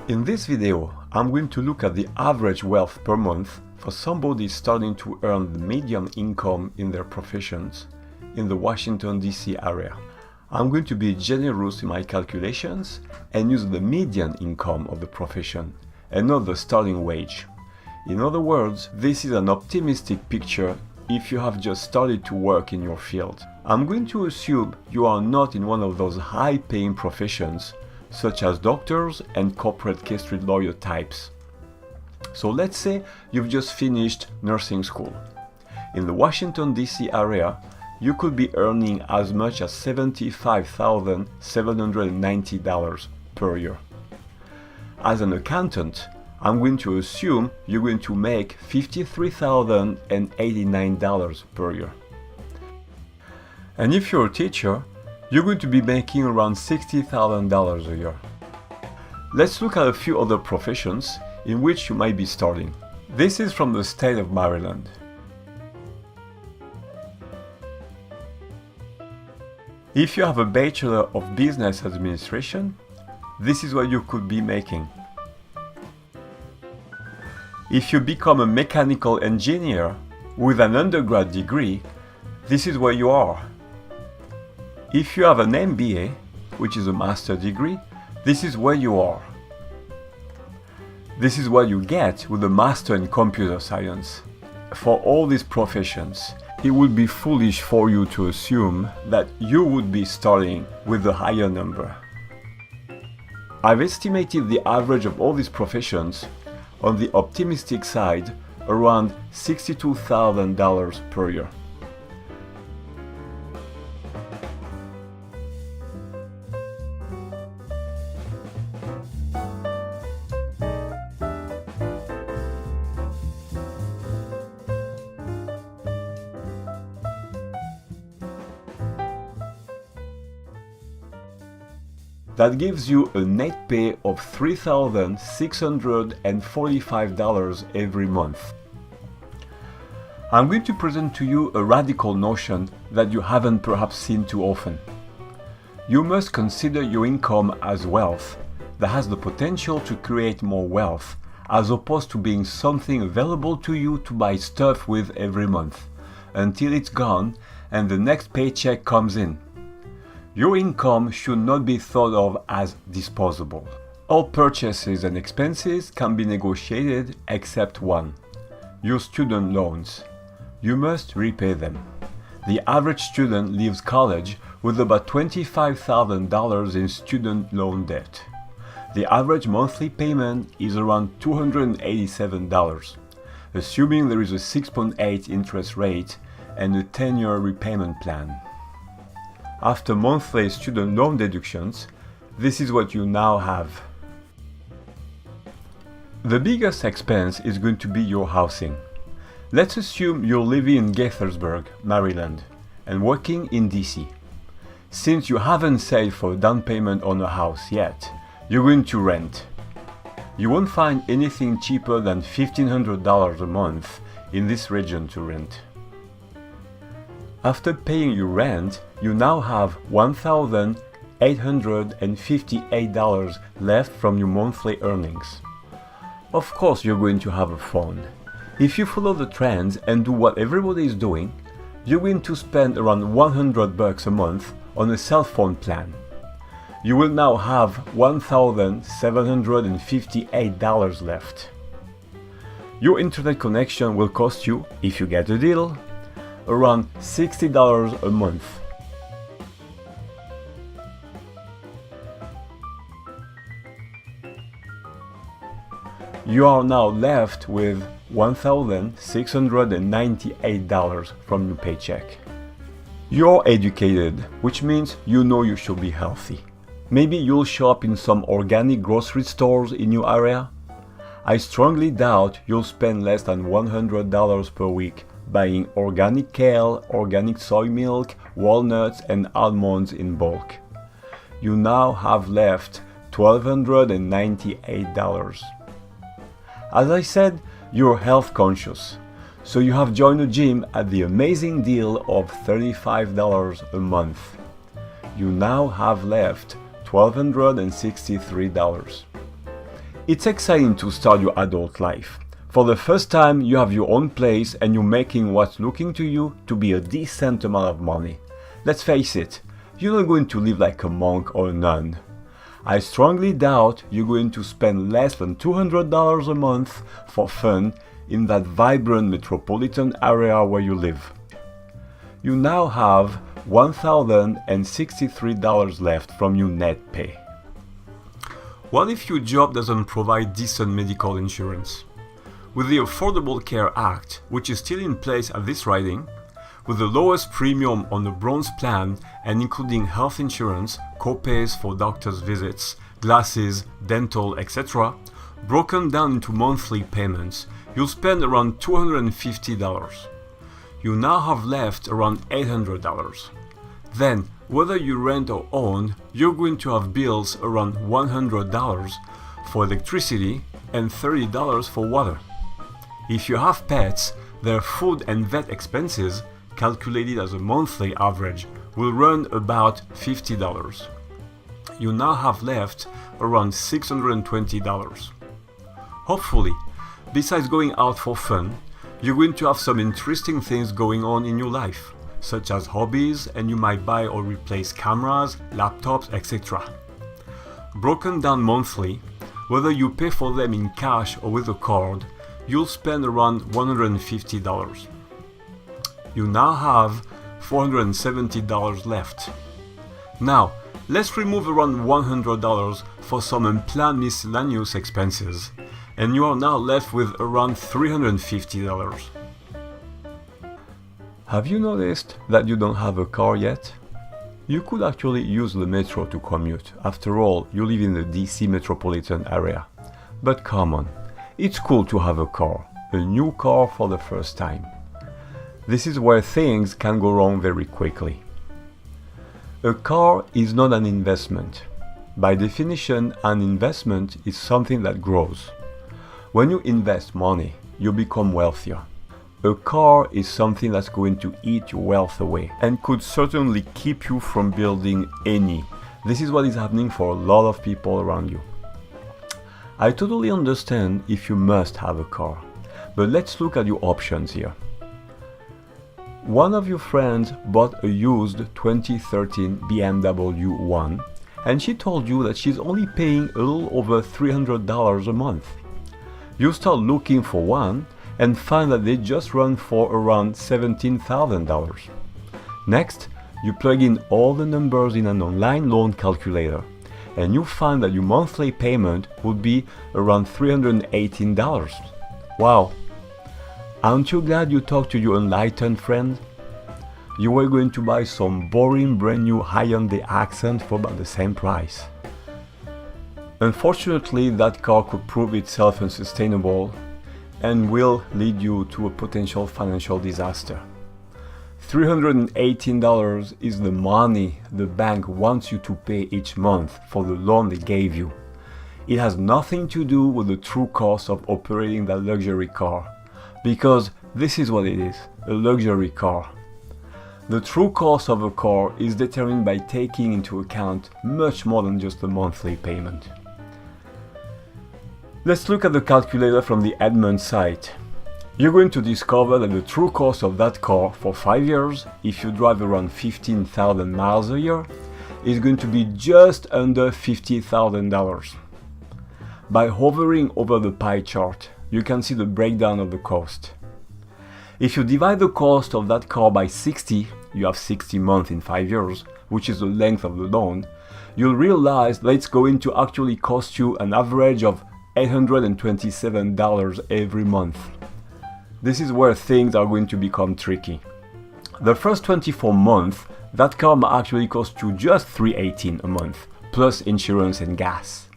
In this video, I'm going to look at the average wealth per month for somebody starting to earn the median income in their professions in the Washington, D.C. area. I'm going to be generous in my calculations and use the median income of the profession and not the starting wage. In other words, this is an optimistic picture if you have just started to work in your field. I'm going to assume you are not in one of those high-paying professions such as doctors and corporate K Street lawyer types. So let's say you've just finished nursing school. In the Washington, D.C. area, you could be earning as much as $75,790 per year. As an accountant, I'm going to assume you're going to make $53,089 per year. And if you're a teacher, you're going to be making around $60,000 a year. Let's look at a few other professions in which you might be starting. This is from the state of Maryland. If you have a Bachelor of Business Administration, this is what you could be making. If you become a mechanical engineer with an undergrad degree, this is where you are. If you have an MBA, which is a master's degree, this is where you are. This is what you get with a master in computer science. For all these professions, it would be foolish for you to assume that you would be starting with a higher number. I've estimated the average of all these professions on the optimistic side around $62,000 per year. That gives you a net pay of $3,645 every month. I'm going to present to you a radical notion that you haven't perhaps seen too often. You must consider your income as wealth that has the potential to create more wealth, as opposed to being something available to you to buy stuff with every month, until it's gone and the next paycheck comes in. Your income should not be thought of as disposable. All purchases and expenses can be negotiated except one: your student loans. You must repay them. The average student leaves college with about $25,000 in student loan debt. The average monthly payment is around $287, assuming there is a 6.8 interest rate and a 10-year repayment plan. After monthly student loan deductions, this is what you now have. The biggest expense is going to be your housing. Let's assume you're living in Gaithersburg, Maryland, and working in DC. Since you haven't saved for a down payment on a house yet, you're going to rent. You won't find anything cheaper than $1,500 a month in this region to rent. After paying your rent, you now have $1,858 left from your monthly earnings. Of course, you're going to have a phone. If you follow the trends and do what everybody is doing, you're going to spend around $100 a month on a cell phone plan. You will now have $1,758 left. Your internet connection will cost you, if you get a deal, around $60 a month. You are now left with $1,698 from your paycheck. You're educated, which means you know you should be healthy. Maybe you'll shop in some organic grocery stores in your area. I strongly doubt you'll spend less than $100 per week buying organic kale, organic soy milk, walnuts, and almonds in bulk. You now have left $1,298. As I said, you're health conscious, so you have joined a gym at the amazing deal of $35 a month. You now have left $1,263. It's exciting to start your adult life. For the first time, you have your own place and you're making what's looking to you to be a decent amount of money. Let's face it, you're not going to live like a monk or a nun. I strongly doubt you're going to spend less than $200 a month for fun in that vibrant metropolitan area where you live. You now have $1,063 left from your net pay. What if your job doesn't provide decent medical insurance? With the Affordable Care Act, which is still in place at this writing, with the lowest premium on the Bronze Plan and including health insurance, co-pays for doctor's visits, glasses, dental, etc., broken down into monthly payments, you'll spend around $250. You now have left around $800. Then, whether you rent or own, you're going to have bills around $100 for electricity and $30 for water. If you have pets, their food and vet expenses, calculated as a monthly average, will run about $50. You now have left around $620. Hopefully, besides going out for fun, you're going to have some interesting things going on in your life, such as hobbies, and you might buy or replace cameras, laptops, etc. Broken down monthly, whether you pay for them in cash or with a card, you'll spend around $150. You now have $470 left. Now, let's remove around $100 for some unplanned miscellaneous expenses, and you are now left with around $350. Have you noticed that you don't have a car yet? You could actually use the metro to commute. After all, you live in the DC metropolitan area. But come on, it's cool to have a car, a new car for the first time. This is where things can go wrong very quickly. A car is not an investment. By definition, an investment is something that grows. When you invest money, you become wealthier. A car is something that's going to eat your wealth away and could certainly keep you from building any. This is what is happening for a lot of people around you. I totally understand if you must have a car, but let's look at your options here. One of your friends bought a used 2013 BMW 1 and she told you that she's only paying a little over $300 a month. You start looking for one and find that they just run for around $17,000. Next, you plug in all the numbers in an online loan calculator and you find that your monthly payment would be around $318. Wow! Aren't you glad you talked to your enlightened friend? You were going to buy some boring brand new Hyundai Accent for about the same price. Unfortunately, that car could prove itself unsustainable and will lead you to a potential financial disaster. $318 is the money the bank wants you to pay each month for the loan they gave you. It has nothing to do with the true cost of operating that luxury car, because this is what it is, a luxury car. The true cost of a car is determined by taking into account much more than just the monthly payment. Let's look at the calculator from the Edmunds site. You're going to discover that the true cost of that car for 5 years, if you drive around 15,000 miles a year, is going to be just under $50,000. By hovering over the pie chart, you can see the breakdown of the cost. If you divide the cost of that car by 60, you have 60 months in 5 years, which is the length of the loan, you'll realize that it's going to actually cost you an average of $827 every month. This is where things are going to become tricky. The first 24 months, that car might actually cost you just $318 a month, plus insurance and gas.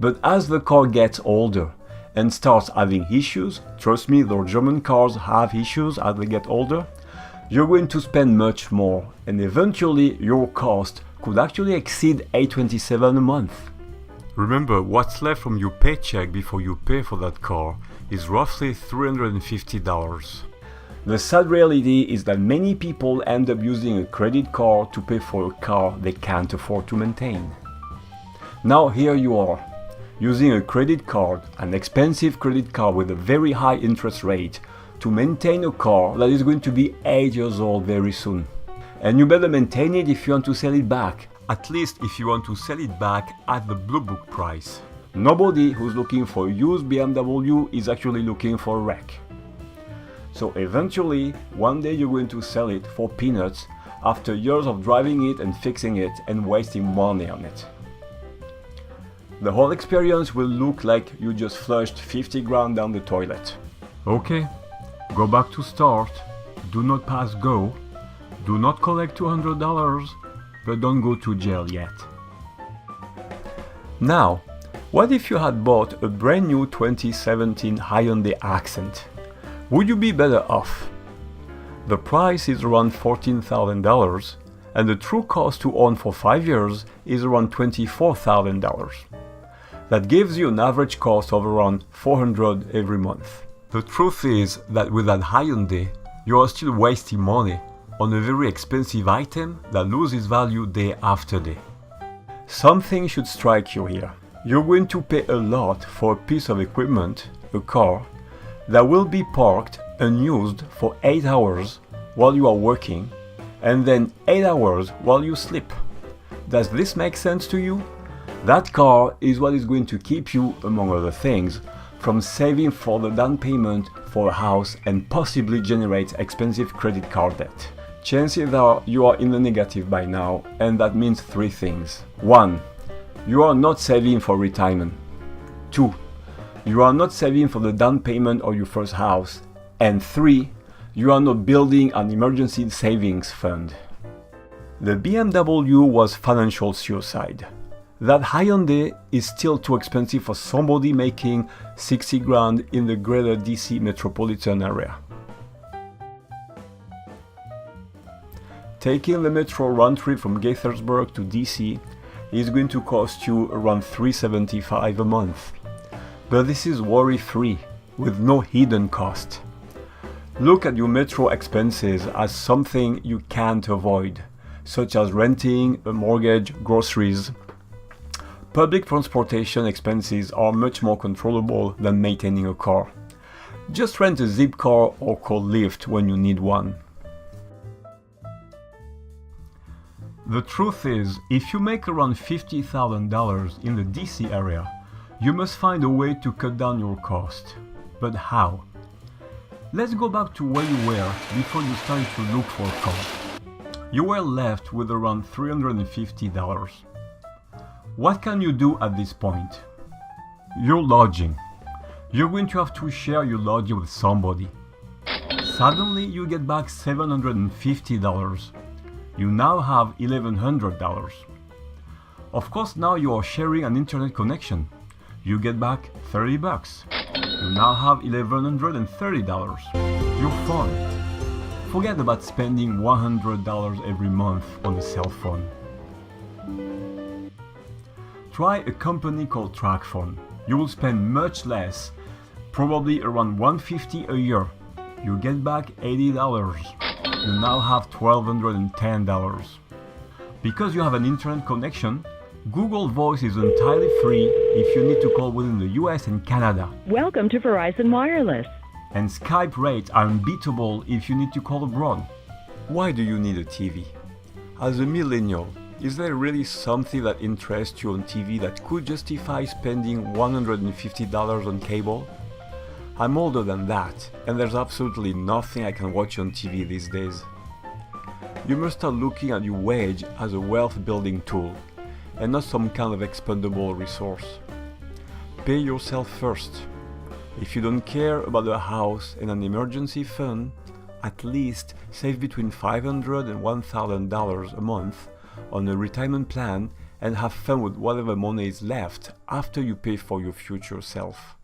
But as the car gets older and starts having issues, trust me, those German cars have issues as they get older, you're going to spend much more, and eventually your cost could actually exceed $827 a month. Remember, what's left from your paycheck before you pay for that car is roughly $350. The sad reality is that many people end up using a credit card to pay for a car they can't afford to maintain. Now here you are. using a credit card, an expensive credit card with a very high interest rate, to maintain a car that is going to be 8 years old very soon. And you better maintain it if you want to sell it back, at least if you want to sell it back at the Blue Book price. Nobody who's looking for a used BMW is actually looking for a wreck. So eventually, one day you're going to sell it for peanuts after years of driving it and fixing it and wasting money on it. The whole experience will look like you just flushed 50 grand down the toilet. Okay, go back to start, do not pass go, do not collect $200, but don't go to jail yet. Now, what if you had bought a brand new 2017 Hyundai Accent? Would you be better off? The price is around $14,000 and the true cost to own for 5 years is around $24,000. That gives you an average cost of around $400 every month. The truth is that with that Hyundai, you are still wasting money on a very expensive item that loses value day after day. Something should strike you here. You're going to pay a lot for a piece of equipment, a car, that will be parked unused for 8 hours while you are working, and then 8 hours while you sleep. Does this make sense to you? That car is what is going to keep you, among other things, from saving for the down payment for a house and possibly generate expensive credit card debt. Chances are you are in the negative by now, and that means 3 things. 1. You are not saving for retirement. 2. You are not saving for the down payment of your first house. And 3. You are not building an emergency savings fund. The BMW was financial suicide. That Hyundai is still too expensive for somebody making 60 grand in the greater DC metropolitan area. Taking the metro round trip from Gaithersburg to DC is going to cost you around $375 a month. But this is worry-free, with no hidden cost. Look at your metro expenses as something you can't avoid, such as renting, a mortgage, groceries. Public transportation expenses are much more controllable than maintaining a car. Just rent a Zip car or call Lyft when you need one. The truth is, if you make around $50,000 in the DC area, you must find a way to cut down your cost. But how? Let's go back to where you were before you started to look for a car. You were left with around $350. What can you do at this point? Your lodging. You're going to have to share your lodging with somebody. Suddenly you get back $750. You now have $1,100. Of course, now you are sharing an internet connection. You get back $30. You now have $1,130. Your phone. Forget about spending $100 every month on a cell phone. Try a company called TracFone. You will spend much less, probably around $150 a year. You get back $80. You now have $1,210. Because you have an internet connection, Google Voice is entirely free if you need to call within the US and Canada. Welcome to Verizon Wireless. And Skype rates are unbeatable if you need to call abroad. Why do you need a TV? As a millennial, is there really something that interests you on TV that could justify spending $150 on cable? I'm older than that, and there's absolutely nothing I can watch on TV these days. You must start looking at your wage as a wealth-building tool, and not some kind of expendable resource. Pay yourself first. If you don't care about a house and an emergency fund, at least save between $500 and $1,000 a month on a retirement plan and have fun with whatever money is left after you pay for your future self.